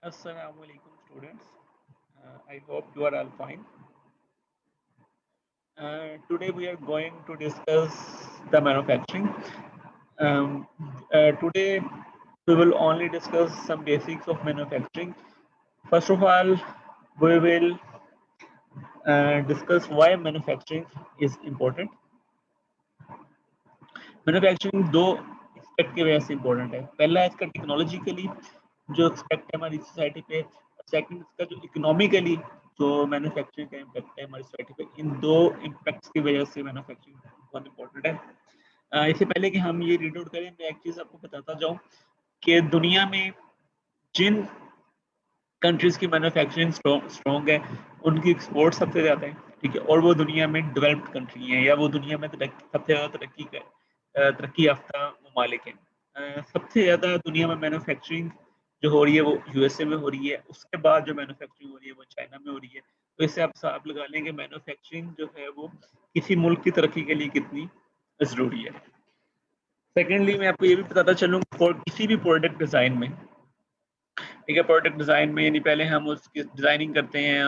Assalamu alaikum students. I hope you are all fine. Today we are going to discuss the manufacturing. Um, Today we will only discuss some basics of manufacturing. First of all, we will discuss why manufacturing is important. Manufacturing दो expect की वजह से important है। पहला है इसका technologically जो expect है हमारी सोसाइटी पे, सेकंड इसका जो इकोनॉमिकली जो मैन्युफैक्चरिंग का इम्पैक्ट है हमारी सोसाइटी पे। इन दो इम्पैक्ट्स की वजह से मैन्युफैक्चरिंग बहुत इम्पोर्टेंट है। इससे पहले कि हम ये रीड आउट करें, मैं एक चीज़ आपको बताता जाऊँ कि दुनिया में जिन कंट्रीज़ की मैन्युफैक्चरिंग स्ट्रॉन्ग है उनकी एक्सपोर्ट सबसे ज़्यादा है, ठीक है, और वो दुनिया में डेवलप्ड कंट्री है या वो दुनिया में सबसे ज़्यादा तरक्की याफ्ता ममालिक हैं। सबसे ज़्यादा दुनिया में मैन्युफैक्चरिंग जो हो रही है वो यूएसए में हो रही है, उसके बाद जो मैन्युफैक्चरिंग हो रही है वो चाइना में हो रही है। तो इससे आप हिसाब लगा लें कि मैन्युफैक्चरिंग जो है वो किसी मुल्क की तरक्की के लिए कितनी ज़रूरी है। सेकेंडली मैं आपको ये भी बताता चलूँ, किसी भी प्रोडक्ट डिज़ाइन में, ठीक है, प्रोडक्ट डिज़ाइन में यानी पहले हम उसकी डिज़ाइनिंग करते हैं,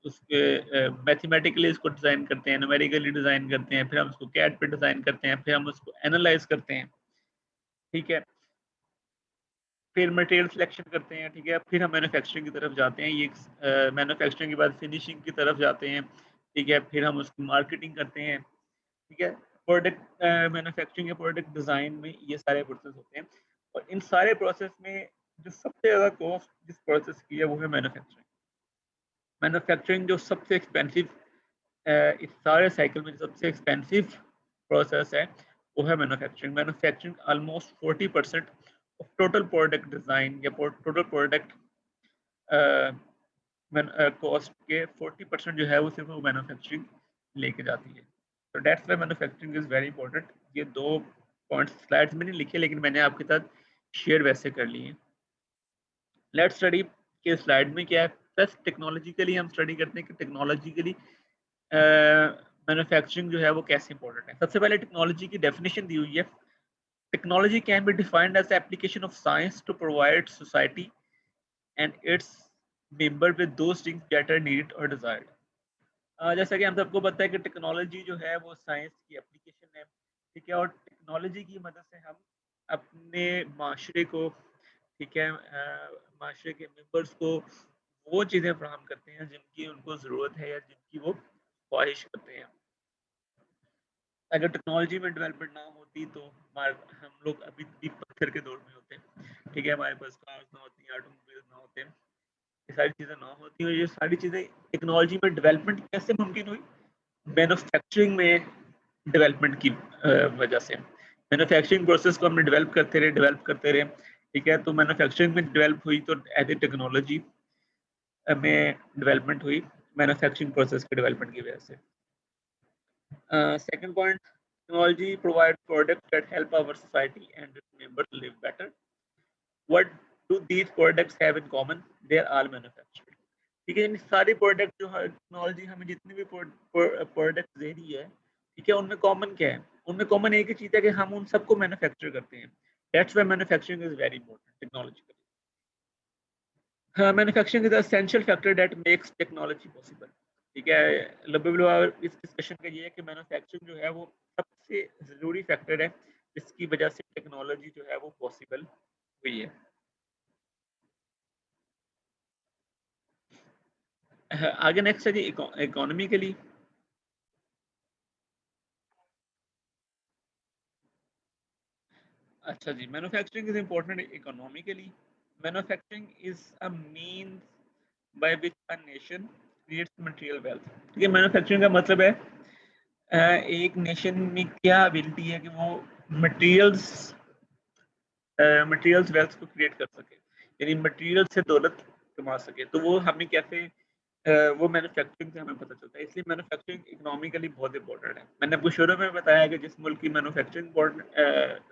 उसके मैथमेटिकली इसको डिज़ाइन करते हैं, न्यूमेरिकली डिज़ाइन करते हैं, फिर हम उसको कैड पे डिज़ाइन करते हैं, फिर हम उसको एनालाइज करते हैं, ठीक है, फिर मटेरियल सिलेक्शन करते हैं, ठीक है, फिर हम मैन्युफैक्चरिंग की तरफ जाते हैं। ये मैन्युफैक्चरिंग के बाद फिनिशिंग की तरफ जाते हैं, ठीक है, फिर हम उसकी मार्केटिंग करते हैं, ठीक है। प्रोडक्ट मैन्युफैक्चरिंग या प्रोडक्ट डिज़ाइन में ये सारे प्रोसेस होते हैं, और इन सारे प्रोसेस में जो सबसे ज़्यादा कॉस्ट जिस प्रोसेस की है वो है मैन्युफैक्चरिंग। मैन्युफैक्चरिंग जो सबसे एक्सपेंसिव इस सारे साइकिल में सबसे एक्सपेंसिव प्रोसेस है वो है manufacturing. Manufacturing almost 40% of total product design या टोटल प्रोडक्ट कॉस्ट के 40% जो है वो सिर्फ वो मैन्युफैक्चरिंग लेके जाती है। तो that's why manufacturing is very important. ये दो पॉइंट्स स्लाइड्स में नहीं लिखे लेकिन मैंने आपके साथ शेयर वैसे कर लिए हैं। लेट्स स्टडी के स्लाइड में क्या है। फर्स्ट टेक्नोलॉजिकली हम स्टडी करते हैं कि टेक्नोलॉजिकली मैन्युफैक्चरिंग जो है वो कैसे इंपॉर्टेंट है। सबसे पहले टेक्नोलॉजी की डेफिनेशन दी हुई है। Technology can be defined as application of science to provide society and its member with those things that are needed और डिजायर्ड। जैसा कि हम सबको पता है कि टेक्नोलॉजी जो है वो साइंस की एप्लीकेशन है, ठीक है, और टेक्नोलॉजी की मदद से हम अपने माशरे को, ठीक है, माशरे के मेंबर्स को वो चीज़ें फराहम करते हैं जिनकी उनको ज़रूरत है या जिनकी वो ख्वाहिश करते हैं। अगर टेक्नोलॉजी में डेवलपमेंट ना होती तो हम लोग अभी भी पत्थर के दौर में होते, ठीक है, हमारे पास कार्स ना होती, ऑटोमोबाइल ना होते, ये सारी चीज़ें ना होती, और ये सारी चीज़ें टेक्नोलॉजी में डेवलपमेंट कैसे मुमकिन हुई? मैन्युफैक्चरिंग में डेवलपमेंट की वजह से। मैन्युफैक्चरिंग प्रोसेस को हमने डेवलप करते रहे, ठीक है, तो मैन्युफैक्चरिंग में डेवलप हुई तो एज ए टेक्नोलॉजी में डेवलपमेंट हुई मैन्युफैक्चरिंग प्रोसेस के डेवलपमेंट की वजह से। Second point, technology provides products that help our society and its members live better. What do these products have in common? They are all manufactured. ठीक है, इन सारी product जो टेक्नोलॉजी हमें जितनी भी प्रोडक्ट दे रही है, ठीक है, उनमें कॉमन क्या है? उनमें कॉमन एक ही चीज़ है कि हम उन सबको मैन्युफैक्चर करते हैं। That's why manufacturing is very important technologically. Manufacturing is essential factor that makes technology possible. ठीक है, इस डिस्कशन का ये है कि मैन्युफैक्चरिंग जो है वो सबसे ज़रूरी फैक्टर है जिसकी वजह से टेक्नोलॉजी जो है वो पॉसिबल हुई है। आगे नेक्स्ट है जी इकोनॉमिकली। अच्छा जी, manufacturing is important economically. Manufacturing is a means by which a nation creates material wealth. ठीक है, मैन्युफैक्चरिंग का मतलब है एक नेशन में क्या एबिलिटी है कि वो मटेरियल्स मटेरियल्स वेल्थ को क्रिएट कर सके, यानी मटेरियल से दौलत कमा सके। तो वो हमें कैसे वो मैन्युफैक्चरिंग से हमें पता चलता है। इसलिए मैन्युफैक्चरिंग इकोनॉमिकली बहुत इंपॉर्टेंट है। मैंने आपको शुरू में बताया कि जिस मुल्क की मैन्युफैक्चरिंग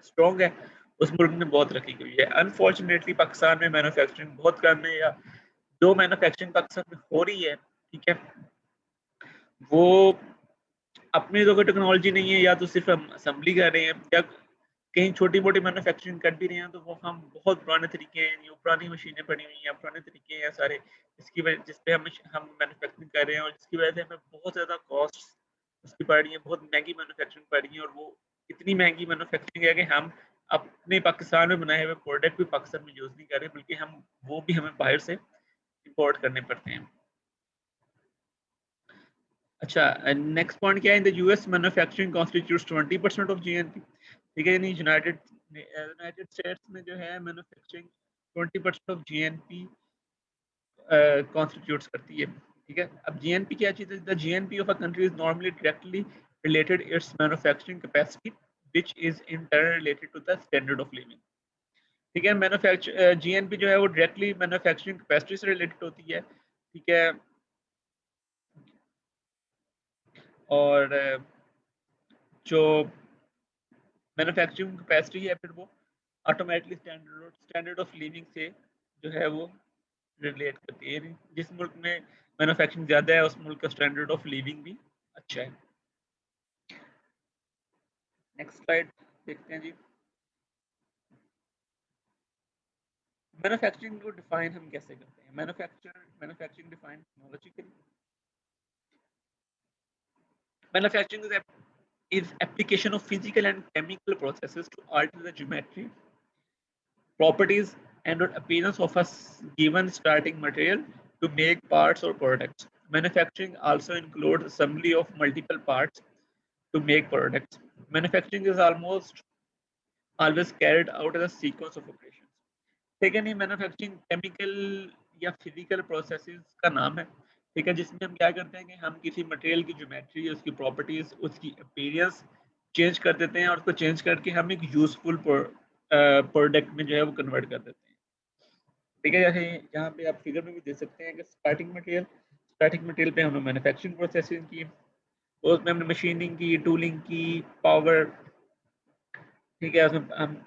स्ट्रॉन्ग है उस मुल्क ने बहुत तरक्की की है। अनफॉर्चुनेटली पाकिस्तान में मैन्युफैक्चरिंग बहुत कम है, या जो मैन्युफैक्चरिंग पाकिस्तान में हो रही है, ठीक है, वो अपनी तो कोई टेक्नोलॉजी नहीं है, या तो सिर्फ हम असेंबली कर रहे हैं, या कहीं छोटी मोटी मैन्युफैक्चरिंग कर भी रहे हैं तो वो हम बहुत पुराने तरीके हैं, जो पुरानी मशीनें पड़ी हुई हैं, पुराने तरीके हैं सारे, इसकी वजह जिस पे हम मैन्युफैक्चरिंग कर रहे हैं और जिसकी वजह से हमें बहुत ज़्यादा कॉस्ट उसकी पड़ रही है, बहुत महंगी मैन्युफैक्चरिंग पड़ रही है और वो इतनी महंगी मैन्युफैक्चरिंग है कि हम अपने पाकिस्तान में बनाए हुए प्रोडक्ट भी पाकिस्तान में यूज़ नहीं कर रहे, बल्कि हम वो भी हमें बाहर से इंपोर्ट करने पड़ते हैं। अच्छा, नेक्स्ट पॉइंट क्या है? In the US manufacturing constitutes 20% of GNP. ठीक है, यानी यूनाइटेड स्टेट्स में जो है मैन्युफैक्चरिंग 20% ऑफ जीएनपी कॉन्स्टिट्यूट्स करती है। ठीक है, अब जीएनपी क्या चीज़ है? The GNP of a country is normally directly related its manufacturing capacity which is in turn related to the standard of living. ठीक है, जीएनपी जो है वो डायरेक्टली मैन्युफैक्चरिंग कैपेसिटी से रिलेटेड होती है। ठीक है, और जो मैन्युफैक्चरिंग कैपेसिटी है फिर वो ऑटोमेटिकली स्टैंडर्ड ऑफ लिविंग से जो है वो रिलेट करती है। जिस मुल्क में मैन्युफैक्चरिंग ज़्यादा है उस मुल्क का स्टैंडर्ड ऑफ लिविंग भी अच्छा है। नेक्स्ट स्लाइड देखते हैं जी। मैन्युफैक्चरिंग को डिफाइन हम कैसे करते हैं? Manufacturing define technologically. Manufacturing is application of physical and chemical processes to alter the geometry, properties, and or appearance of a given starting material to make parts or products. Manufacturing also includes assembly of multiple parts to make products. Manufacturing is almost always carried out as a sequence of operations. ठीक है, नहीं manufacturing chemical या physical processes का नाम है। ठीक है, जिसमें हम क्या करते हैं कि हम किसी मटेरियल की ज्योमेट्री, उसकी प्रॉपर्टीज, उसकी अपीयरेंस चेंज कर देते हैं और उसको चेंज करके हम एक यूजफुल प्रोडक्ट में जो है वो कन्वर्ट कर देते हैं। ठीक है, जैसे यहाँ पे आप फिगर में भी देख सकते हैं कि स्टार्टिंग मटेरियल पे हमने मैन्युफैक्चरिंग प्रोसेसिंग की, उसमें हमने मशीनिंग की, टूलिंग की, पावर, ठीक है, उसमें हम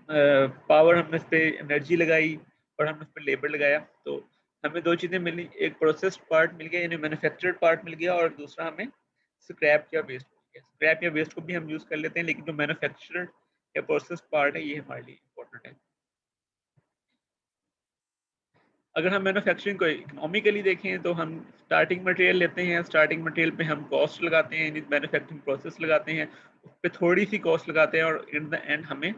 पावर, हमने इस पर एनर्जी लगाई और हमने उस पर लेबर लगाया, तो हमें दो चीज़ें मिली, एक प्रोसेस्ड पार्ट मिल गया यानी मैन्युफैक्चर्ड पार्ट मिल गया और दूसरा हमें स्क्रैप या वेस्ट मिल गया। स्क्रैप या वेस्ट को भी हम यूज़ कर लेते हैं, लेकिन जो मैन्युफैक्चर्ड या प्रोसेस्ड पार्ट है ये हमारे लिए इम्पोर्टेंट है। अगर हम मैन्युफैक्चरिंग को इकोनॉमिकली देखें तो हम स्टार्टिंग मटेरियल लेते हैं, स्टार्टिंग मटेरियल पे हम कॉस्ट लगाते हैं, मैन्युफैक्चरिंग प्रोसेस लगाते हैं, उस पर थोड़ी सी कॉस्ट लगाते हैं और इन द एंड हमें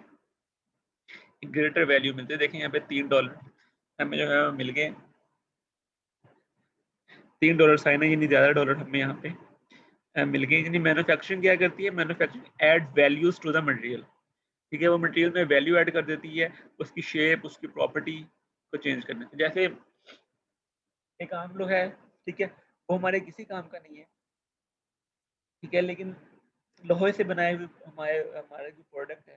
ग्रेटर वैल्यू मिलते हैं। देखें यहाँ पे $3 हमें जो है मिल गए, $3 साइन है, यानी ज़्यादा डॉलर हमें यहाँ पे मिल गए। यानी मैन्युफैक्चरिंग क्या करती है? Manufacturing add values to the material. ठीक है, वो मटेरियल में वैल्यू ऐड कर देती है, उसकी शेप, उसकी प्रॉपर्टी को चेंज करने से। जैसे एक आम लोहा है, ठीक है, वो हमारे किसी काम का नहीं है, ठीक है, लेकिन लोहे से बनाए हुए हमारे जो प्रोडक्ट है,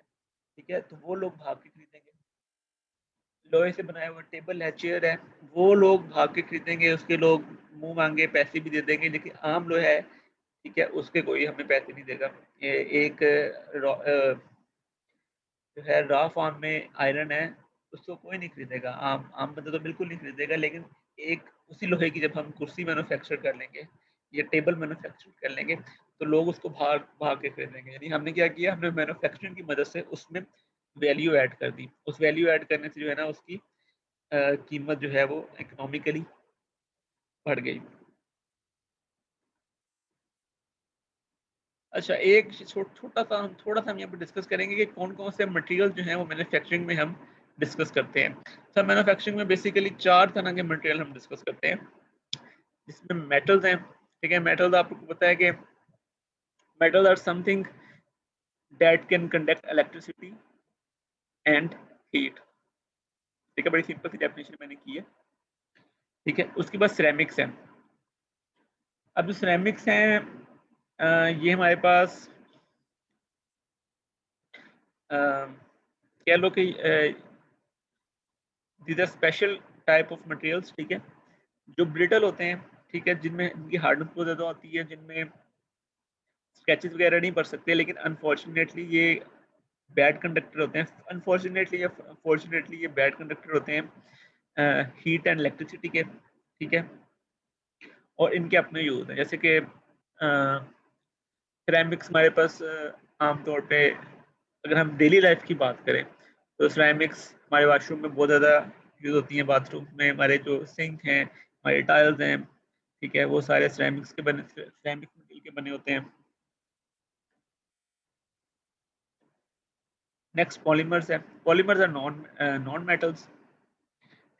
ठीक है, तो वो लोग भाग के खरीदेंगे। लोहे से बनाया हुआ टेबल है, चेयर है, वो लोग भाग के खरीदेंगे, उसके लोग मुंह मांगे पैसे भी दे देंगे, लेकिन आम लोहा है, ठीक है, उसके कोई हमें पैसे नहीं देगा। ये एक जो है रॉ फॉर्म में आयरन है, उसको कोई नहीं खरीदेगा, आम आम बंदा तो बिल्कुल नहीं खरीदेगा, लेकिन एक उसी लोहे की जब हम कुर्सी मैन्युफैक्चर कर लेंगे या टेबल मैन्युफैक्चर कर लेंगे तो लोग उसको भाग भाग के खरीदेंगे। यानी हमने क्या किया? हमने मैन्युफैक्चरिंग की मदद से उसमें वैल्यू ऐड कर दी। उस वैल्यू ऐड करने से जो है ना उसकी कीमत जो है वो इकोनॉमिकली बढ़ गई। अच्छा, एक थोड़ा सा हम यहाँ पर डिस्कस करेंगे कि कौन कौन से मटेरियल जो हैं वो मैन्युफैक्चरिंग में हम डिस्कस करते हैं। सर, मैन्युफैक्चरिंग में बेसिकली 4 तरह के मटेरियल हम डिस्कस करते हैं, जिसमें मेटल्स हैं। ठीक है, मेटल्स आपको पता है कि metals are something that can conduct electricity and heat. ठीक है, बड़ी सिंपल सी डेफिनेशन मैंने की है। ठीक है, उसके बाद सिरेमिक्स हैं। अब जो सिरेमिक्स हैं ये हमारे पास कह लो कि these are special type of materials, ठीक है, जो ब्रिटल होते हैं, ठीक है, जिनमें इनकी हार्डनेस बहुत ज़्यादा होती है, जिनमें स्केचेस वगैरह नहीं पढ़ सकते, लेकिन अनफॉर्चुनेटली ये बैड कंडक्टर होते हैं। अनफॉर्चुनेटली या फॉर्चुनेटली ये बैड कंडक्टर होते हैं हीट एंड इलेक्ट्रिसिटी के। ठीक है, और इनके अपने यूज़ हैं, जैसे कि सिरेमिक्स हमारे पास आमतौर पे अगर हम डेली लाइफ की बात करें तो सिरेमिक्स हमारे वॉशरूम में बहुत ज़्यादा यूज़ होती हैं। बाथरूम में हमारे जो सिंक हैं, हमारे टाइल्स हैं, ठीक है, वो सारे सिरेमिक मटेरियल के बने होते हैं। नेक्स्ट पॉलीमर्स है। पॉलीमर्स आर नॉन मेटल्स,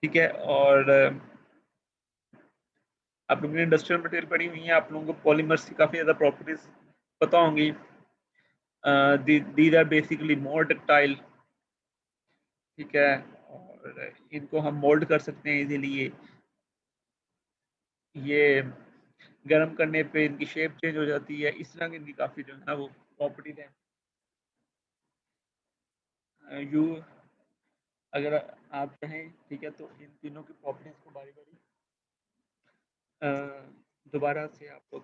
ठीक है। और आप लोगों ने इंडस्ट्रियल मटेरियल पढ़ी हुई है, आप लोगों को पॉलीमर्स की काफ़ी ज़्यादा प्रॉपर्टीज पता होंगी। These are basically more ductile, ठीक है, और इनको हम मोल्ड कर सकते हैं इजीली। ये गर्म करने पे इनकी शेप चेंज हो जाती है, इस तरह की इनकी काफ़ी जो है ना वो प्रॉपर्टीज हैं। यू अगर आप चाहें, ठीक है, तो इन तीनों की प्रॉपर्टीज को बारी बारी दोबारा से आप लोग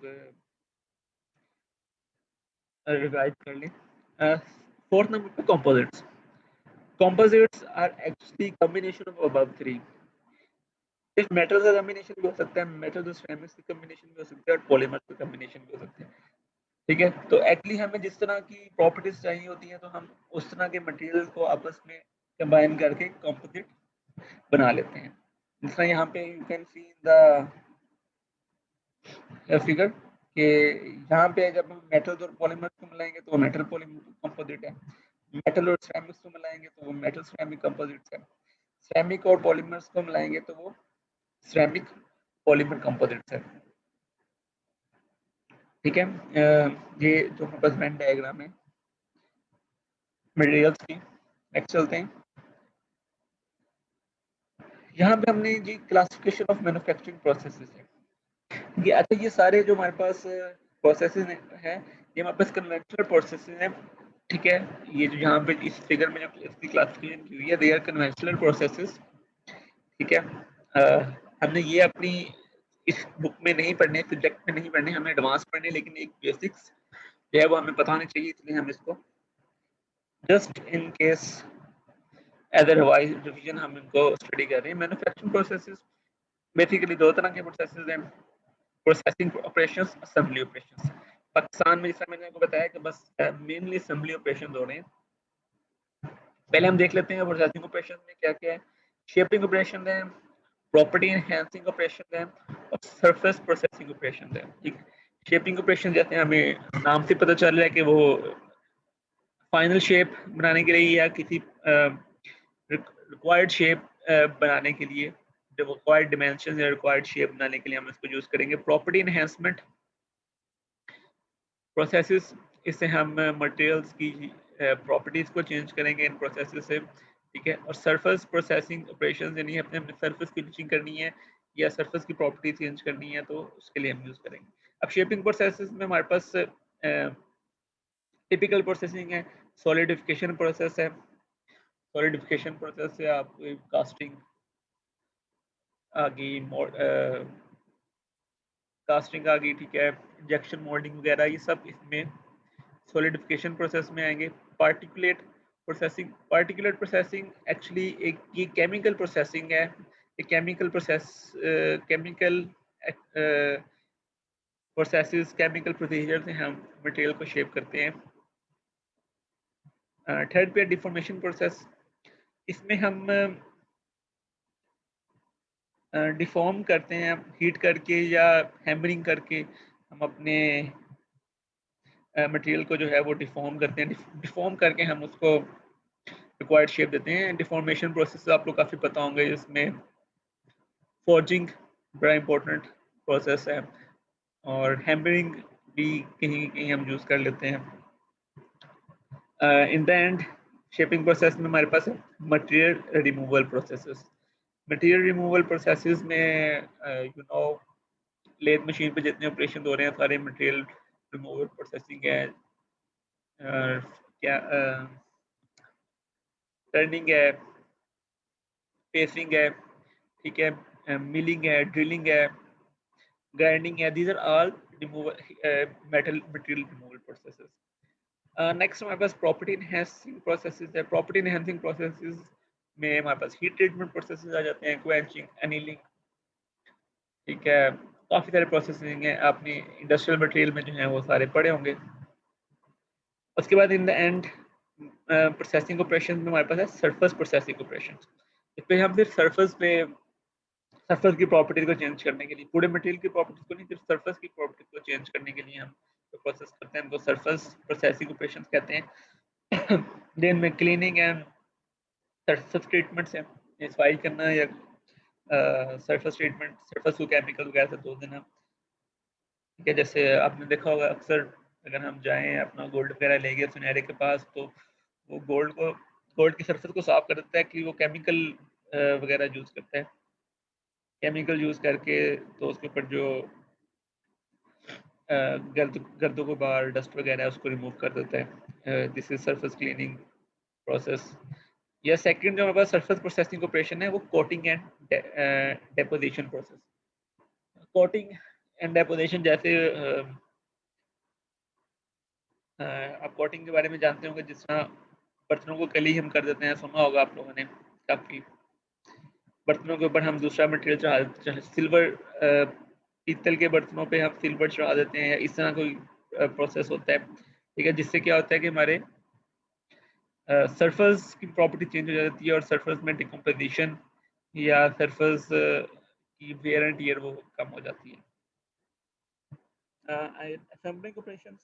रिवाइज कर लें। फोर्थ नंबर पे composites. Composites are actually combination of above three. सिर्फ मेटल का कॉम्बिनेशन भी हो सकता है, मेटल और सिरेमिक्स की कॉम्बिनेशन भी हो सकता है, और पॉलीमर का कॉम्बिनेशन भी हो सकता है, ठीक है। तो एक्चुअली हमें जिस तरह की प्रॉपर्टीज चाहिए होती हैं, तो हम उस तरह के मटेरियल को आपस में कंबाइन करके कंपोजिट बना लेते हैं। जिस तरह यहाँ पे you can see the figure कि यहाँ पे जब हम मेटल और पॉलीमर को मिलाएंगे तो वो मेटल पॉलीमर कंपोजिट है, मेटल और सिरेमिक्स को मिलाएंगे तो वो मेटल सिरेमिक कंपोजिट है, सिरेमिक और पॉलीमर्स को मिलाएंगे तो वो सिरेमिक पॉलीमर कंपोजिट है, ठीक है। ये जो हमारे पास वेन डायग्राम है मटेरियल्स की। नेक्स्ट चलते हैं। यहाँ पे हमने जी क्लासिफिकेशन ऑफ मैन्युफैक्चरिंग प्रोसेसेस है। ये अच्छा, ये सारे जो हमारे पास प्रोसेसेस हैं, ये हमारे पास कन्वेंशनल प्रोसेसेस हैं, ठीक है। ये जो यहाँ पे इस फिगर में जो इसकी क्लासिफिकेशन की हुई है, दे आर कन्वेंशनल प्रोसेसेस, ठीक है। हमने ये अपनी इस बुक में नहीं पढ़ने, सब्जेक्ट में नहीं पढ़ने, हमें एडवांस पढ़ने, लेकिन एक बेसिक्स जो है वो हमें पता होनी चाहिए, इसलिए हम इसको just in case as a revision हम इनको स्टडी कर रहे हैं। मैन्युफैक्चरिंग प्रोसेसेस बेसिकली दो तरह के प्रोसेसेस हैं, processing operations, assembly operations. Pakistan में जैसा मैंने आपको बताया कि बस मेनली असेंबली ऑपरेशन हो रहे हैं। पहले हम देख लेते हैं प्रोसेसिंग ऑपरेशन में क्या क्या है। शेपिंग ऑपरेशन है, प्रॉपर्टी एनहांसिंग ऑपरेशन है, और सरफेस प्रोसेसिंग ऑपरेशन है, ठीक। शेपिंग ऑपरेशन जैसे हमें नाम से पता चल रहा है कि वो फाइनल शेप बनाने के लिए या किसी रिक्वायर्ड शेप बनाने के लिए, रिक्वायर्ड डिमेंशन या रिक्वायर्ड शेप बनाने के लिए हम इसको यूज करेंगे। प्रॉपर्टी एनहांसमेंट प्रोसेसेस, इससे हम मटेरियल्स की प्रॉपर्टीज को चेंज करेंगे इन प्रोसेसेस से, ठीक है। और सरफेस प्रोसेसिंग ऑपरेशंस, यानी अपने सरफेस की फिनिशिंग करनी है या सरफेस की प्रॉपर्टी चेंज करनी है, तो उसके लिए हम यूज करेंगे। अब शेपिंग प्रोसेसेस में हमारे पास टिपिकल प्रोसेसिंग है, सॉलिडिफिकेशन प्रोसेस है। सॉलिडिफिकेशन प्रोसेस से आप कास्टिंग आ गई, कास्टिंग आ गई, ठीक है, इंजेक्शन मोल्डिंग वगैरह, ये सब इसमें सॉलिडिफिकेशन प्रोसेस में आएंगे। पार्टिकुलेट प्रोसेसिंग एक्चुअली एक ये केमिकल प्रोसेसिंग है। ये केमिकल प्रोसेसेस, केमिकल प्रोसीजर से हम मटेरियल को शेप करते हैं। थर्ड पे डिफॉर्मेशन प्रोसेस, इसमें हम डिफॉर्म करते हैं हीट करके या हैमरिंग करके, हम अपने मटेरियल को जो है वो डिफॉर्म करते हैं, डिफॉर्म करके हम उसको रिक्वायर्ड शेप देते हैं। डिफॉर्मेशन प्रोसेस आप लोग काफ़ी पता होंगे, जिसमें फॉर्जिंग बड़ा इंपॉर्टेंट प्रोसेस है, और हैमरिंग भी कहीं कहीं हम यूज़ कर लेते हैं। In the end shaping process में हमारे पास है material removal processes. Material removal processes में यू नो लेथ मशीन पे जितने ऑपरेशन हो रहे हैं सारे मटेरियल रिमूवल प्रोसेसिंग है। क्या टर्निंग है, पेसिंग है, ठीक है, मिलिंग है, ड्रिलिंग है, ग्राइंडिंग है, these are all removal metal material removal processes. Next हमारे पास प्रॉपर्टी एनहांसिंग प्रोसेसेस है। प्रॉपर्टी एनहांसिंग प्रोसेसेस में हमारे पास हीट ट्रीटमेंट प्रोसेसेस आ जाते हैं, क्वेंचिंग, एनीलिंग, ठीक है, काफ़ी सारे प्रोसेसिंग है, आपने इंडस्ट्रियल मटेरियल में जो है वो सारे पढ़े होंगे। उसके बाद in the end processing operation में हमारे पास है सरफेस प्रोसेसिंग ऑपरेशन। इस पे हम सिर्फ सरफेस की प्रॉपर्टीज को चेंज करने के लिए, पूरे मटेरियल की प्रॉपर्टीज को नहीं, सिर्फ सरफेस की प्रॉपर्टीज को चेंज करने के लिए हम जो प्रोसेस करते हैं उनको सरफेस प्रोसेसिंग ऑपरेशंस कहते हैं। देन में क्लीनिंग एंड सरफेस ट्रीटमेंट्स है, सफाई करना या सरफेस ट्रीटमेंट, सरफेस को केमिकल वगैरह से धो देना। ठीक है, जैसे आपने देखा होगा अक्सर अगर हम जाएं अपना गोल्ड वगैरह ले गए सुनहरे के पास, तो वो गोल्ड की सरफेस को साफ कर देता है कि वो केमिकल वगैरह यूज करता है, केमिकल यूज करके तो उसके ऊपर जो गर्दों को बाहर डस्ट वगैरह है उसको रिमूव कर देता है। This is surface cleaning process. या सेकंड जो हमारे पास सरफेस प्रोसेसिंग ऑपरेशन है वो coating and deposition process. Coating and deposition जैसे आप कोटिंग के बारे में जानते होंगे, जिस तरह बर्तनों को कली हम कर देते हैं, सुना होगा आप लोगों ने काफी। बर्तनों के ऊपर हम दूसरा मटेरियल चढ़ा, सिल्वर पीतल के बर्तनों पे हम सिल्वर चढ़ा देते हैं, या इस तरह कोई प्रोसेस होता है। ठीक है, जिससे क्या होता है कि हमारे सरफेस की प्रॉपर्टी चेंज हो जाती है और सरफेस में डिकम्पोजिशन या सरफेस की वेयर एंड टियर वो कम हो जाती है। असेंबलिंग ऑपरेशन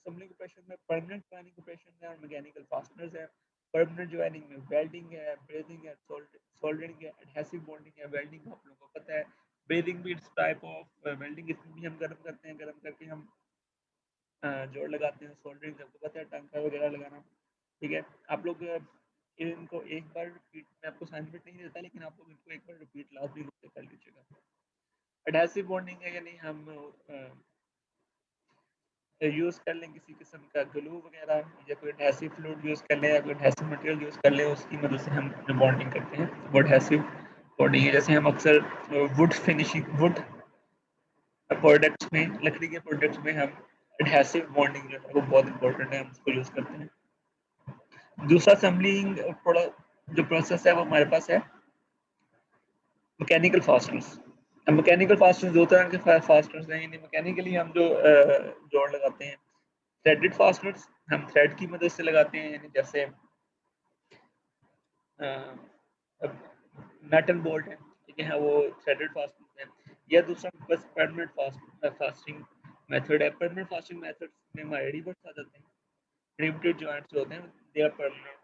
में परमानेंट ज्वाइनिंग ऑपरेशन है और मैकेनिकल फास्टनर्स है। परमानेंट ज्वाइनिंग में वेल्डिंग है, ब्रेजिंग है, सोल्डरिंग है, एडहेसिव बॉन्डिंग है। वेल्डिंग आप लोगों को पता है, ब्रेजिंग भी इट्स टाइप ऑफ वेल्डिंग, इसमें भी हम गर्म करते हैं, गर्म करके हम जोड़ लगाते हैं। सोल्डरिंग आपको पता है, टांका वगैरह लगाना। ठीक है, आप लोग इनको एक बार रिपीट, मैं आपको असाइनमेंट नहीं देता, लेकिन आप लोग इनको एक बार रिपीट लाजमी रूप से कर लीजिएगा। एडहेसिव बॉन्डिंग है, यानी हम यूज कर लें किसी किस्म का ग्लू वगैरह या कोई एडहेसिव फ्लूइड यूज कर लें या कोई एडहेसिव मटेरियल यूज कर लें, उसकी मदद से हम बॉन्डिंग करते हैं, वो एडहेसिव बॉन्डिंग है। जैसे हम अक्सर वुड प्रोडक्ट्स में, लकड़ी के प्रोडक्ट्स में हम एडहेसिव बॉन्डिंग जो है वो बहुत इंपॉर्टेंट है, हम उसको यूज करते हैं। दूसरा असेंबलिंग जो प्रोसेस है वो हमारे पास है मैकेनिकल फास्टनर्स। मैकेनिकल फास्टनर्स दो तरह के फास्टनर्स हैं, यानी मैकेनिकली हम जो जोड़ लगाते हैं। थ्रेडेड फास्टनर्स हम थ्रेड की मदद से लगाते हैं, यानी जैसे मेटल बोल्ट है, ठीक है, वो थ्रेडेड फास्टनर्स है। या दूसरा बस परमानेंट फास्टिंग मेथड है। परमानेंट फास्टिंग मेथड में हमारे रिवर्स आ जाते हैं, रिवेटेड जॉइंट्स जो होते हैं they are permanent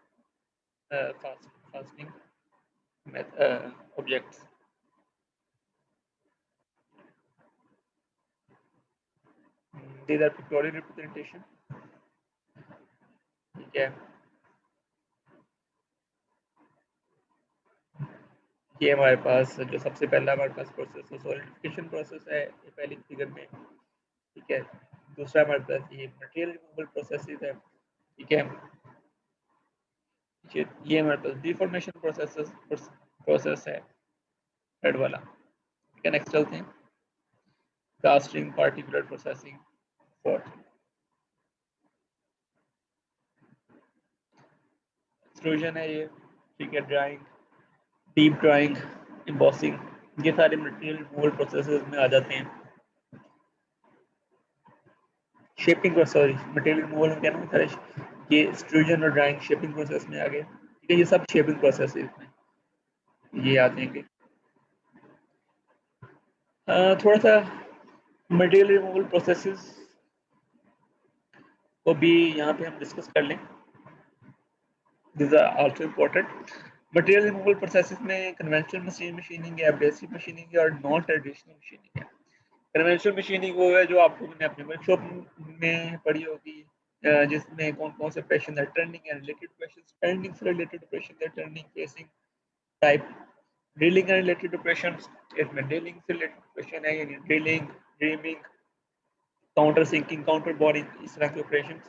fastening objects. These are pictorial representation। ठीक है, ये हमारे पास जो सबसे पहला हमारे पास प्रोसेस है सॉलिडिफिकेशन प्रोसेस है, ये पहली फिगर में। ठीक है, दूसरा हमारे पास ये मटेरियल रिमूवल प्रोसेसेस है। ठीक है, ये हमारे पास डिफॉर्मेशन प्रोसेस है, थर्ड वाला। ठीक है, नेक्स्ट चलते हैं, casting, particular processing, fourth. Extrusion है ये। ठीक है, ड्राइंग, डीप ड्राइंग, एम्बॉसिंग, ये सारे मटेरियल रिमूवल प्रोसेसेस में आ जाते हैं। शेपिंग, सॉरी मटेरियल रिमूवल में कहना सारे ये एक्सट्रूजन और ड्राइंग शेपिंग प्रोसेस में आ गए। ठीक है, ये सब शेपिंग प्रोसेस में ये आते हैं। थोड़ा सा मटेरियल रिमूवल प्रोसेसेस को भी यहाँ पे हम डिस्कस कर लें, this are also important. Material removal processes में कन्वेंशनल मशीनिंग है, एब्रेसिव मशीनिंग है और नॉन ट्रेडिशनल मशीनिंग है। कन्वेंशनल मशीनिंग वो है जो आप लोगों ने अपने वर्कशॉप में पढ़ी होगी, जिसमें कौन कौन से ऑपरेशन है, turning and related operations, turning से रिलेटेड ऑपरेशन है, turning, casing type. Drilling and related operations, इसमें ड्रिलिंग से रिलेटेड ऑपरेशन है, यानी drilling, reaming, counter sinking, counter boring, इस तरह के ऑपरेशन।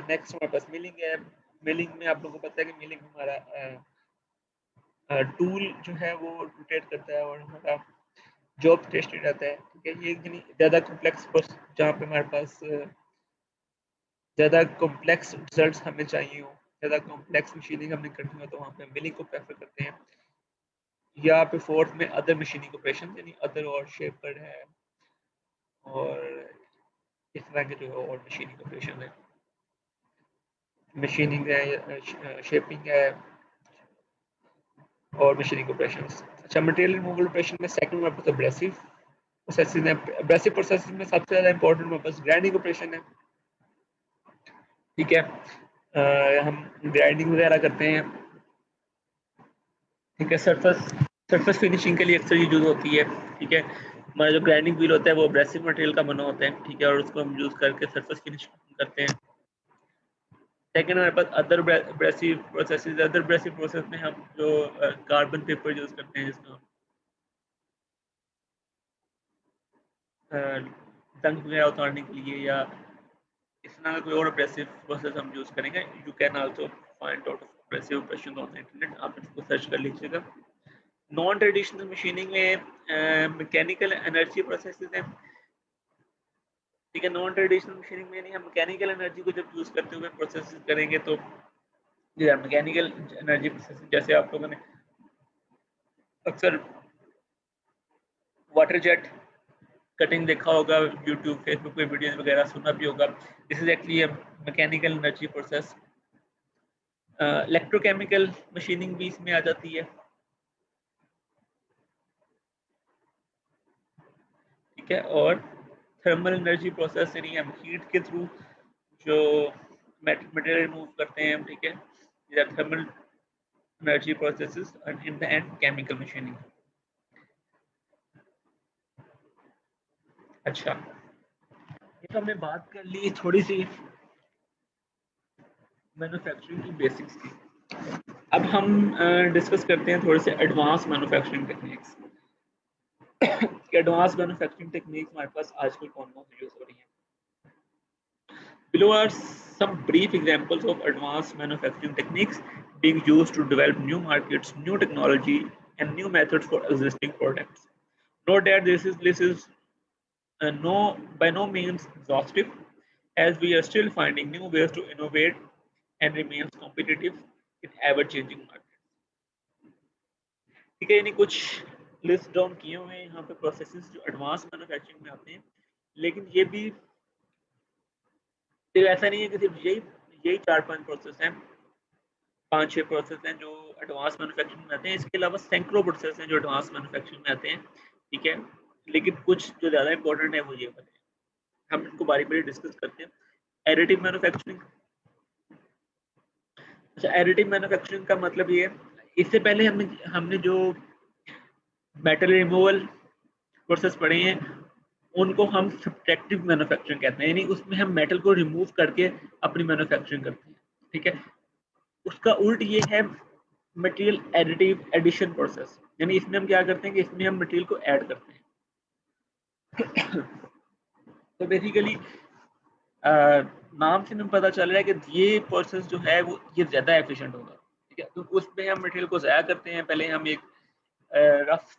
नेक्स्ट हमारे पास मिलिंग है। मिलिंग में आप लोगों को पता है कि मिलिंग हमारा टूल जो है वो रोटेट करता है और हमारा जॉब टेस्टेड रहता है। ठीक है, ये ज़्यादा कॉम्प्लेक्स, जहाँ पे हमारे पास ज़्यादा कॉम्प्लेक्स रिजल्ट्स हमें चाहिए हो, ज़्यादा कॉम्प्लेक्स मशीनिंग हमने करनी हो, तो वहाँ पे हम मिलिंग को प्रेफर करते हैं। या पे फोर्थ में अदर मशीनिंग ऑपरेशन, यानी अदर और शेपर है और इस तरह के जो और मशीनिंग ऑपरेशन है। मशीनिंग है, शेपिंग है और मशीनिंग ऑपरेशंस। अच्छा, मटेरियल रिमूवल ऑपरेशन में सेकंड हमारे पास एब्रेसिव प्रोसेसिंग है। एब्रेसिव प्रोसेसिंग में सबसे ज़्यादा इंपॉर्टेंट हमारे पास ग्राइंडिंग ऑपरेशन है, ठीक है। हम ग्राइंडिंग वगैरह करते हैं, ठीक है। सरफेस फिनिशिंग के लिए अक्सर ये यूज़ होती है, ठीक है। हमारा जो ग्राइंडिंग व्हील होता है वो एब्रेसिव मटेरियल का बना होता है, ठीक है, और उसको हम यूज़ करके सरफेस फिनिशिंग करते हैं। सेकेंड हमारे पास other abrasive processes. Other abrasive process में हम जो कार्बन पेपर यूज़ करते हैं, जिसको जंग वगैरह उतारने के लिए, या इस तरह का कोई और एब्रेसिव प्रोसेस हम यूज़ करेंगे। You can also find out abrasive operation on the internet, आप इसको सर्च कर लीजिएगा। नॉन ट्रेडिशनल मशीनिंग में मैकेनिकल एनर्जी प्रोसेसेस हैं, ठीक है। नॉन ट्रेडिशनल मशीनिंग में नहीं, हम मैकेनिकल एनर्जी को जब यूज़ करते हुए प्रोसेस करेंगे तो मैकेनिकल एनर्जी प्रोसेस, जैसे आप लोगों ने अक्सर वाटर जेट कटिंग देखा होगा, यूट्यूब फेसबुक पे वीडियोस वगैरह सुना भी होगा। This is actually a mechanical energy process. Electrochemical machining भी इसमें आ जाती है, ठीक है। और थर्मल एनर्जी प्रोसेस यानी हम हीट के थ्रू जो मटेरियल रिमूव करते हैं, ठीक है। Thermal energy processes and in the end chemical machining. अच्छा, ये तो हमने बात कर ली थोड़ी सी मैन्युफैक्चरिंग की बेसिक्स की। अब हम डिस्कस करते हैं थोड़े से advance manufacturing techniques. Advance manufacturing techniques हमारे पास आजकल कौन कौन सी यूज हो रही हैं। Below are some brief examples of advanced manufacturing techniques being used to develop new markets, new technology, and new methods for existing products. Note that this is no by no means exhaustive, as we are still finding new ways to innovate and remain competitive in ever-changing markets. ठीक है, यानी कुछ list down किए हुए हैं यहाँ पे processes जो एडवांस मैन्युफैक्चरिंग में आते हैं, लेकिन ये भी सिर्फ ऐसा नहीं है कि सिर्फ यही यही 4-5 प्रोसेस हैं, 5-6 प्रोसेस हैं जो एडवांस मैन्युफैक्चरिंग में आते हैं। इसके अलावा सैकड़ों प्रोसेस हैं जो एडवांस मैन्युफैक्चरिंग में आते हैं, ठीक है। लेकिन कुछ जो ज़्यादा इंपॉर्टेंट है वो ये वाले हैं, हम इनको बारी बारी डिस्कस करते हैं। Additive manufacturing. अच्छा, एडिटिव मैन्युफैक्चरिंग का मतलब ये है, इससे पहले हमने हमने जो मेटल रिमूवल प्रोसेस पढ़े हैं उनको हम सब्ट्रैक्टिव मैन्युफैक्चरिंग कहते हैं, यानी उसमें हम मेटल को रिमूव करके अपनी मैन्युफैक्चरिंग करते हैं, ठीक है। उसका उल्ट ये है मटेरियल एडिटिव एडिशन प्रोसेस, यानी इसमें हम क्या करते हैं कि इसमें हम मटेरियल को ऐड करते हैं। तो बेसिकली नाम से हमें पता चल रहा है कि ये प्रोसेस जो है वो ये ज़्यादा एफिशिएंट होगा, ठीक है। तो उसमें हम मटेरियल को ज़ाया करते हैं, पहले हम एक रफ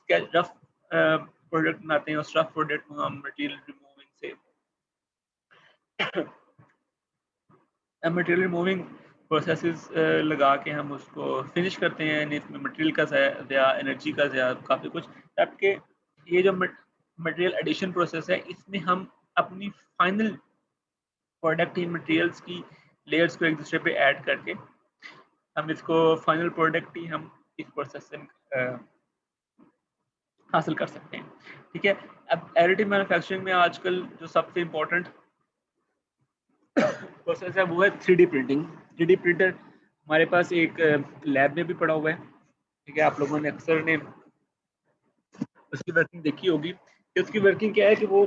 प्रोडक्ट बनाते हैं, उस रफ प्रोडक्ट को हम मटेरियल रिमूविंग से मटेरियल रिमूविंग प्रोसेसेस लगा के हम उसको फिनिश करते हैं, यानी इसमें मटेरियल का ज़ाया, एनर्जी का ज़ाया, काफ़ी कुछ। जबकि ये जो मटेरियल एडिशन प्रोसेस है इसमें हम अपनी फाइनल प्रोडक्ट ही मटेरियल्स की लेयर्स को एक दूसरे पे ऐड करके हम इसको फाइनल प्रोडक्ट ही हम इस प्रोसेस से हासिल कर सकते हैं, ठीक है। अब एडिटिव मैन्युफैक्चरिंग में आजकल जो सबसे इम्पोर्टेंट प्रोसेस है वो है 3D प्रिंटिंग। 3D प्रिंटर हमारे पास एक लैब में भी पड़ा हुआ है, ठीक है। आप लोगों ने अक्सर ने उसकी वर्किंग देखी होगी कि उसकी वर्किंग क्या है कि वो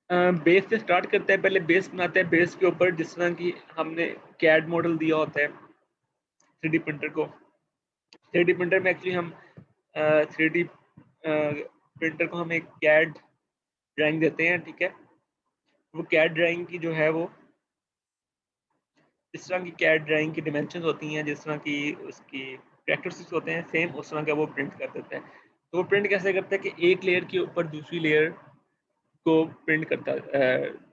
बेस से स्टार्ट करता है, पहले बेस बनाता है, बेस के ऊपर जिस तरह की हमने कैड मॉडल दिया होता है 3D प्रिंटर को। 3D प्रिंटर में एक्चुअली हम 3D प्रिंटर को हम एक कैड ड्राइंग देते हैं, ठीक है। वो कैड ड्राइंग की जो है वो जिस तरह की कैड ड्राइंग की डिमेंशंस होती हैं, जिस तरह की उसकी कैरेक्टरिस्टिक्स होते हैं, सेम उस तरह का वो प्रिंट कर देता है। तो वो प्रिंट कैसे करता है कि एक लेयर के ऊपर दूसरी लेयर को प्रिंट करता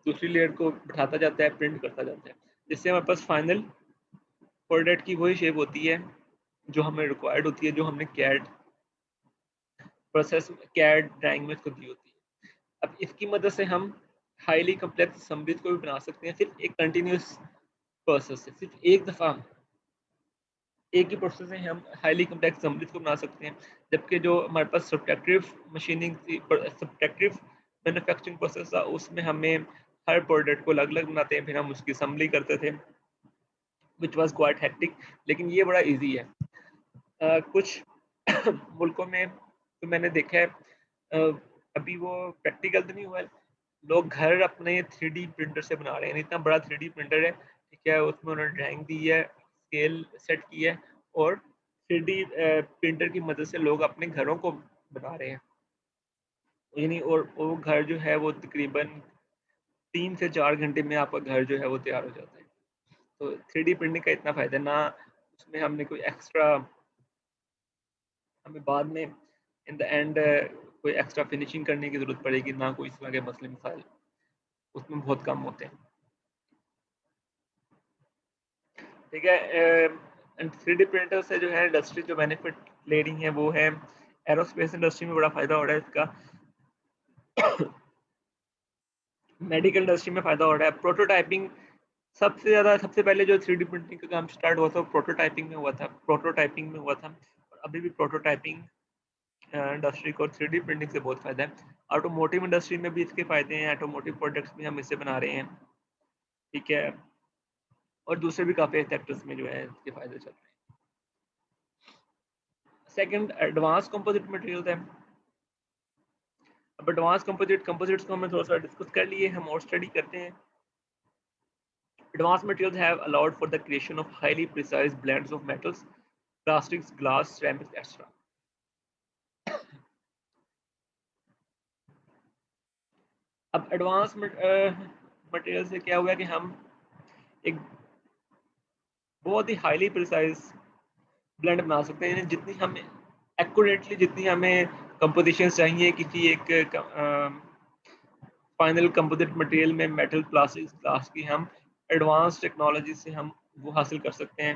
दूसरी लेयर को बिठाता जाता है, प्रिंट करता जाता है, जिससे हमारे पास फाइनल प्रोडक्ट की वही शेप होती है जो हमें रिक्वायर्ड होती है, जो हमने कैड प्रोसेस कैड ड्राइंग में इसको दी होती है। अब इसकी मदद से हम हाईली कम्प्लेक्स असम्बलीज को भी बना सकते हैं, सिर्फ एक कंटिन्यूस प्रोसेस से, सिर्फ एक दफ़ा एक ही प्रोसेस से हम हाईली कम्प्लेक्स असेंबलीज को बना सकते हैं, जबकि जो हमारे पास सब्ट्रैक्टिव मशीनिंग थी, सब्ट्रैक्टिव मैन्युफैक्चरिंग प्रोसेस था, उसमें हमें हर प्रोडक्ट को अलग अलग बनाते हैं, फिर हम उसकी असेंबली करते थे, विच वॉज क्वाइट हेक्टिक। लेकिन ये बड़ा ईजी है। कुछ मुल्कों में तो मैंने देखा है, अभी वो प्रैक्टिकल तो नहीं हुआ है, लोग घर अपने 3D प्रिंटर से बना रहे हैं। इतना बड़ा 3D प्रिंटर है, ठीक है, उसमें उन्होंने ड्राइंग दी है, स्केल सेट की है, और 3D प्रिंटर की मदद से लोग अपने घरों को बना रहे हैं, यानी। और वो घर जो है वो तकरीबन 3 से 4 घंटे में आपका घर जो है वो तैयार हो जाता है। तो 3D प्रिंटिंग का इतना फ़ायदा ना, उसमें हमने कोई एक्स्ट्रा, हमें बाद में इन द एंड कोई एक्स्ट्रा फिनिशिंग करने की ज़रूरत पड़ेगी ना, कोई इस तरह के मसले मसाइल उसमें बहुत कम होते हैं, ठीक है। 3D प्रिंटर से जो है इंडस्ट्री जो बेनिफिट ले रही है वो है, एरोस्पेस इंडस्ट्री में बड़ा फ़ायदा हो रहा है इसका, मेडिकल इंडस्ट्री में फ़ायदा हो रहा है, प्रोटोटाइपिंग सबसे ज़्यादा, सबसे पहले जो 3D प्रिंटिंग का काम स्टार्ट हुआ था वो प्रोटोटाइपिंग में हुआ था, और अभी भी प्रोटोटाइपिंग इंडस्ट्री को 3D प्रिंटिंग से बहुत फ़ायदा है। ऑटोमोटिव इंडस्ट्री में भी इसके फ़ायदे हैं, ऑटोमोटिव प्रोडक्ट्स भी हम इससे बना रहे हैं, ठीक है, और दूसरे भी काफ़ी सेक्टर्स में जो है इसके फ़ायदे चल रहे हैं। सेकंड, एडवांस कंपोजिट मटेरियल्स है। अब एडवांस कंपोजिट्स को हमने थोड़ा सा डिस्कस कर लिए, हम और स्टडी करते हैं। Advanced materials have allowed for the creation of highly precise blends of metals, plastics, glass, ceramics, etc. अब एडवांस मटेरियल से क्या हुआ कि हम एक बहुत ही हाईली प्रिसाइज ब्लेंड बना सकते हैं, जितनी हमें एक्यूरेटली, जितनी हमें कंपोजिशन चाहिए किसी एक फाइनल कंपोजिट मटेरियल में, मेटल, प्लास्टिक्स, ग्लास की, हम एडवांस टेक्नोलॉजी से हम वो हासिल कर सकते हैं।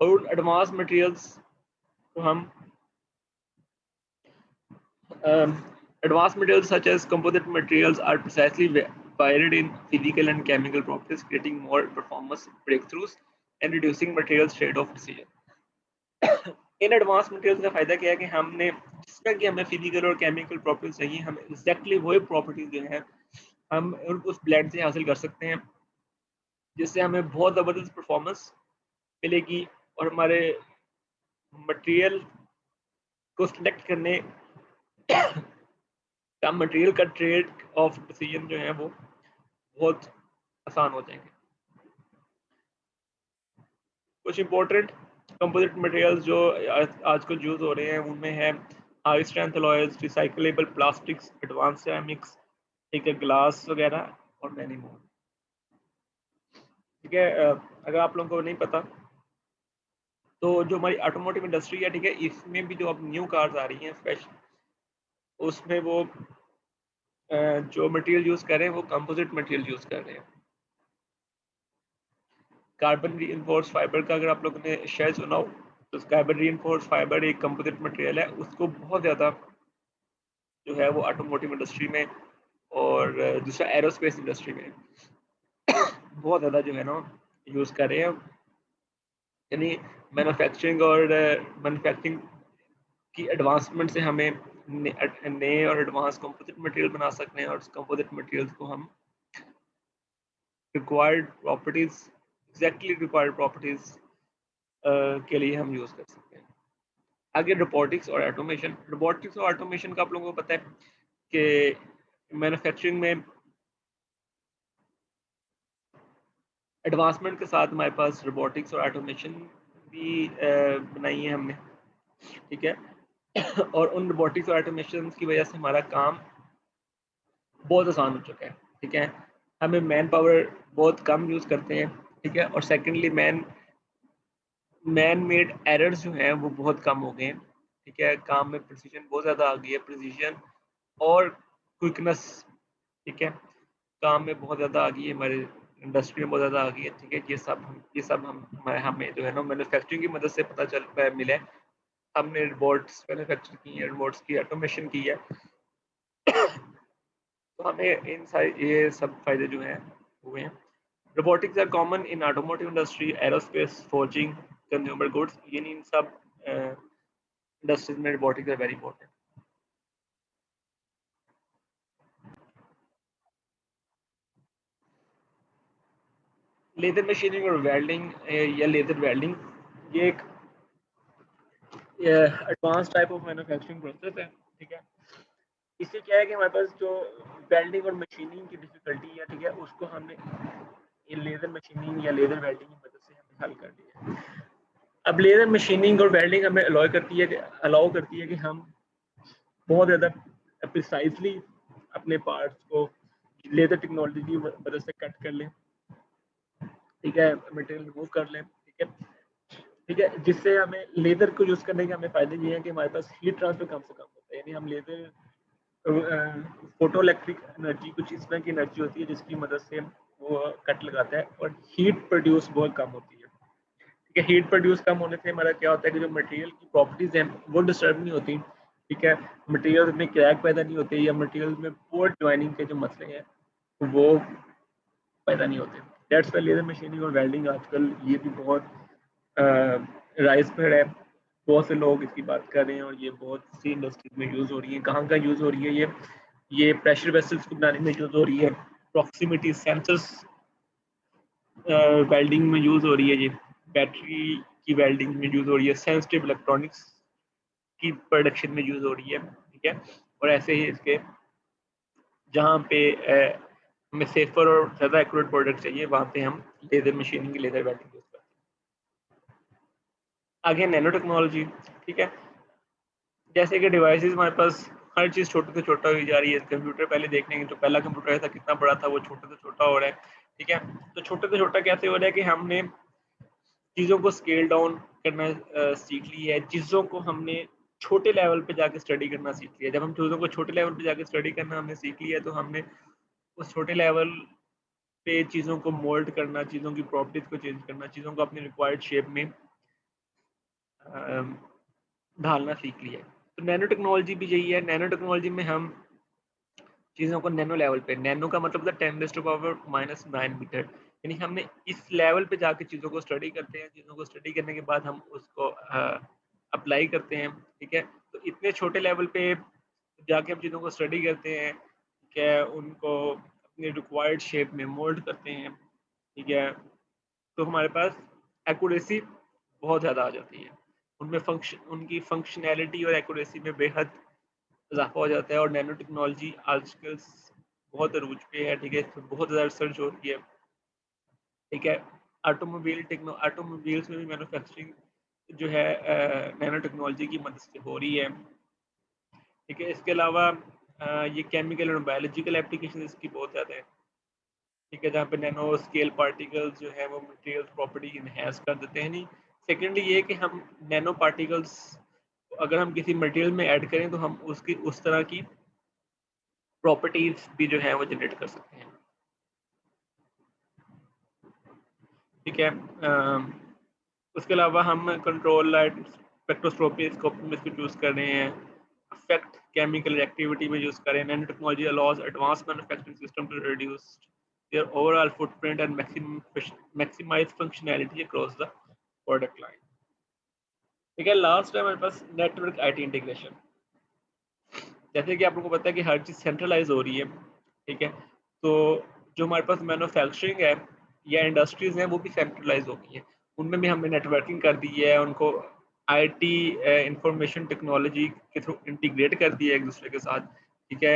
और उन एडवांस मटेरियल्स को हम advanced materials such as composite materials are precisely varied in physical and chemical properties, creating more performance breakthroughs and reducing materials trade-off decision. In advance materials का फायदा क्या है कि हमने जिस तरह की हमें फिजिकल और केमिकल प्रॉपर्टीज चाहिए, हम एग्जैक्टली वही प्रॉपर्टीज जो है हम उस ब्लेंड से हासिल कर सकते हैं, जिससे हमें बहुत ज़बरदस्त परफॉर्मेंस मिलेगी, और हमारे मटेरियल को सिलेक्ट करने का, मटेरियल का ट्रेड ऑफ डिसीजन जो है वो बहुत आसान हो जाएंगे। कुछ इंपॉर्टेंट कंपोजिट मटेरियल्स जो आजकल यूज हो रहे हैं उनमें है high strength alloys, recyclable plastics, advance ceramics, ठीक है, ग्लास वगैरह, और मैनी मोर, ठीक है। अगर आप लोगों को नहीं पता तो जो हमारी ऑटोमोटिव इंडस्ट्री है, ठीक है, इसमें भी जो अब न्यू कार्स आ रही हैं स्पेशल, उसमें वो जो मटेरियल यूज कर रहे हैं वो कंपोजिट मटेरियल यूज कर रहे हैं। कार्बन रीइंफोर्स्ड फाइबर का अगर आप लोगों ने शायद सुना हो, तो कार्बन रीइंफोर्स्ड फाइबर एक कंपोजिट मटेरियल है, उसको बहुत ज़्यादा जो है वो ऑटोमोटिव इंडस्ट्री में और दूसरा एरोस्पेस इंडस्ट्री में बहुत ज़्यादा जो है ना यूज़ कर रहे हैं, यानी मैन्युफैक्चरिंग की एडवांसमेंट से हमें नए और एडवांस कंपोजिट मटेरियल बना सकते हैं, और उस कंपोजिट मटेरियल्स को हम required properties, exactly required properties के लिए हम यूज़ कर सकते हैं। आगे रोबोटिक्स और ऑटोमेशन। रोबोटिक्स और ऑटोमेशन का आप लोगों को पता है कि मैन्युफैक्चरिंग में एडवांसमेंट के साथ हमारे पास रोबोटिक्स और ऑटोमेशन भी बनाई है हमने, ठीक है। और उन रोबोटिक्स और ऑटोमेशन की वजह से हमारा काम बहुत आसान हो चुका है, ठीक है। हमें मैन पावर बहुत कम यूज़ करते हैं, ठीक है, और सेकेंडली मैन मेड एरर्स जो हैं वो बहुत कम हो गए हैं, ठीक है। काम में प्रिसीजन बहुत ज़्यादा आ गई है, प्रिसीजन और क्विकनेस, ठीक है, काम में बहुत ज़्यादा आ गई है, हमारे इंडस्ट्री में बहुत ज़्यादा आ गई है, ठीक है। ये सब हमें जो है ना मैन्युफैक्चरिंग की मदद से पता चल मिला है। हमने रोबोट्स मैन्युफैक्चर की है, रोबोट्स की ऑटोमेशन की है, तो हमें इन सारी ये सब फायदे जो हैं हुए हैं। Robotics are common in automotive industry, aerospace, forging, consumer goods, यानी इन सब इंडस्ट्रीज में robotics are very important. Laser machining और वेल्डिंग या लेजर वेल्डिंग, ये एक advance type of manufacturing process है, ठीक है। इससे क्या है कि हमारे पास जो वेल्डिंग और मशीनिंग की डिफिकल्टी है, ठीक है, उसको हमने ये लेजर मशीनिंग या लेजर वेल्डिंग की मदद से हमने हल कर दिया है। अब लेजर मशीनिंग और वेल्डिंग हमें अलाउ करती है कि हम बहुत ज़्यादा प्रिसाइजली अपने पार्ट्स को लेजर टेक्नोलॉजी की मदद से कट कर लें, ठीक है, मटेरियल रिमूव कर लें, ठीक है, जिससे हमें लेजर को यूज़ करने के हमें फ़ायदे ये हैं कि हमारे पास हीट ट्रांसफर कम से कम होता है, यानी हम लेजर फोटो इलेक्ट्रिक एनर्जी कुछ इस तरह की एनर्जी होती है जिसकी मदद से वो कट लगाता है और हीट प्रोड्यूस बहुत कम होती है, ठीक है। हीट प्रोड्यूस कम होने से हमारा क्या होता है कि जो मटेरियल की प्रॉपर्टीज हैं वो डिस्टर्ब नहीं होती, ठीक है, मटेरियल में क्रैक पैदा नहीं होते या मटेरियल में पोर ज्वाइनिंग के जो मसले हैं वो पैदा नहीं होते। दैट्स व्हाई लेजर मशीनिंग और वेल्डिंग आजकल ये भी बहुत राइज पर है, बहुत से लोग इसकी बात कर रहे हैं और ये बहुत सी इंडस्ट्रीज में यूज़ हो रही है। कहाँ का यूज़ हो रही है ये प्रेशर वेसल्स को बनाने में यूज़ हो रही है, प्रॉक्सिमिटी सेंसर्स वेल्डिंग में यूज़ हो रही है, ये बैटरी की वेल्डिंग में यूज़ हो रही है, सेंसिटिव इलेक्ट्रॉनिक्स की प्रोडक्शन में यूज़ हो रही है, ठीक है। और ऐसे ही इसके जहाँ पे हमें सेफर और ज़्यादा एक्यूरेट प्रोडक्ट चाहिए वहाँ पे हम laser machining, laser welding use करते हैं। आगे नैनो टेक्नोलॉजी, ठीक है, जैसे कि डिवाइसेस हमारे पास हर चीज़ छोटे से छोटा हुई जा रही है। कंप्यूटर पहले देखने जो पहला कंप्यूटर था कितना बड़ा था, वो छोटे से छोटा हो रहा है, ठीक है। तो छोटे से छोटा कैसे हो रहा है कि हमने चीज़ों को स्केल डाउन करना सीख ली है, चीज़ों को हमने छोटे लेवल पे जाके स्टडी करना सीख लिया। जब हम चीज़ों को छोटे लेवल पे जाके स्टडी करना हमने सीख लिया तो हमने उस छोटे लेवल पे चीज़ों को मोल्ड करना, चीज़ों की प्रॉपर्टीज को चेंज करना, चीज़ों को अपनी रिक्वायर्ड शेप में ढालना सीख लिया है। तो नैनो टेक्नोलॉजी भी यही है। नैनो टेक्नोलॉजी में हम चीज़ों को नैनो लेवल पे, नैनो का मतलब था 10⁻⁻⁹ मीटर, यानी हमने इस लेवल पे जाके चीज़ों को स्टडी करते हैं। चीज़ों को स्टडी करने के बाद हम उसको अप्लाई करते हैं, ठीक है। तो इतने छोटे लेवल पे जाके हम चीज़ों को स्टडी करते हैं, ठीक है, उनको अपनी रिक्वायर्ड शेप में मोल्ड करते हैं, ठीक है। तो हमारे पास एक्यूरेसी बहुत ज़्यादा आ जाती है, उनकी फंक्शनैलिटी और एक्यूरेसी में बेहद इजाफा हो जाता है। और नैनो टेक्नोलॉजी आजकल बहुत अरूज पे है, ठीक है, इसमें बहुत ज़्यादा रिसर्च हो रही है, ठीक है। ऑटोमोबाइल्स में भी मैन्युफैक्चरिंग जो है नैनो टेक्नोलॉजी की मदद से हो रही है, ठीक है। इसके अलावा ये केमिकल और बायोलॉजिकल एप्लीकेशन इसकी बहुत ज़्यादा है, ठीक है, जहाँ पे नैनो स्केल पार्टिकल्स जो है वो मटेरियल प्रॉपर्टी इनहेंस कर देते हैं। नहीं, सेकेंडली ये कि हम नैनो पार्टिकल्स अगर हम किसी मटेरियल में ऐड करें तो हम उसकी उस तरह की प्रॉपर्टीज भी जो है वो जनरेट कर सकते हैं, ठीक है। उसके अलावा हम कंट्रोल लाइट स्पेक्ट्रोस्कोपी में इसको यूज़ कर रहे हैं, अफेक्ट केमिकल एक्टिविटी में यूज़ करें। Nano technology allows advance manufacturing system to reduce their overall footprint and maximize functionality across the product line, ठीक है। लास्ट है हमारे पास नेटवर्क आईटी इंटीग्रेशन। जैसे कि आप लोगों को पता है कि हर चीज़ सेंट्रलाइज हो रही है, ठीक है, तो जो हमारे पास मैन्युफैक्चरिंग है या इंडस्ट्रीज हैं वो भी सेंट्रलाइज हो गई है। उनमें भी हमने नेटवर्किंग कर दी है, उनको आईटी इंफॉर्मेशन टेक्नोलॉजी के थ्रू इंटीग्रेट कर दिया है एक दूसरे के साथ, ठीक है।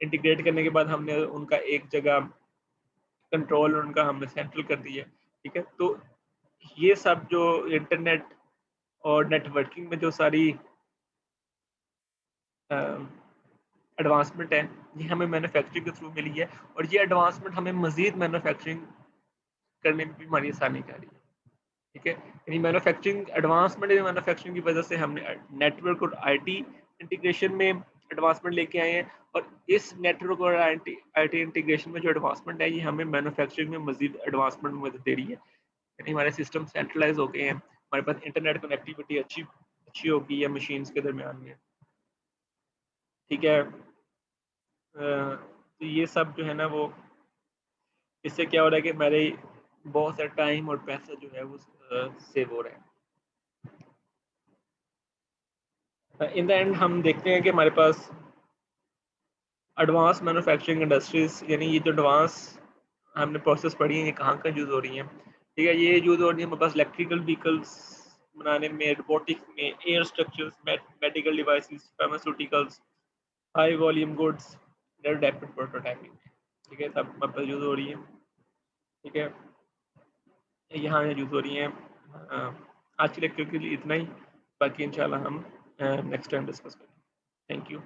इंटीग्रेट करने के बाद हमने उनका एक जगह कंट्रोल उनका हमने सेंट्रल कर दिया, ठीक है। तो ये सब जो इंटरनेट और नेटवर्किंग में जो सारी एडवांसमेंट है ये हमें मैन्युफैक्चरिंग के थ्रू मिली है, और ये एडवांसमेंट हमें मजीद मैन्युफैक्चरिंग करने में भी हमारी आसानी कर रही है, ठीक है। यानी मैन्युफैक्चरिंग एडवांसमेंट मैन्युफैक्चरिंग की वजह से हमने नेटवर्क और आईटी इंटीग्रेशन में एडवांसमेंट लेके आए हैं, और इस नेटवर्क और आईटी इंटीग्रेशन में जो एडवांसमेंट है ये हमें मैन्युफैक्चरिंग में मजीद एडवांसमेंट में मदद दे रही है। यानी हमारे सिस्टम सेंट्रलाइज हो गए हैं, हमारे पास इंटरनेट कनेक्टिविटी अच्छी अच्छी हो गई है मशीन्स के दरमियान में, ठीक है। तो ये सब जो है ना वो इससे क्या हो रहा है कि मेरे बहुत सारा टाइम और पैसा जो है वो सेव हो रहा है। इन द एंड हम देखते हैं कि हमारे पास एडवांस मैन्युफैक्चरिंग इंडस्ट्रीज, यानी ये जो एडवांस हमने प्रोसेस पढ़ी है ये कहाँ कहाँ यूज़ हो रही हैं, ठीक है। ये यूज़ हो रही है हमारे पास इलेक्ट्रिकल व्हीकल्स बनाने में, रोबोटिक्स में, air structures, medical devices, pharmaceuticals, high volume goods, rapid prototyping में, ठीक है, सब हमारे पास यूज़ हो रही है, ठीक है। यहाँ यूज़ हो रही हैं। आज की लेक्चर के लिए इतना ही, बाकी इंशाल्लाह हम नेक्स्ट टाइम डिस्कस करेंगे। Thank you.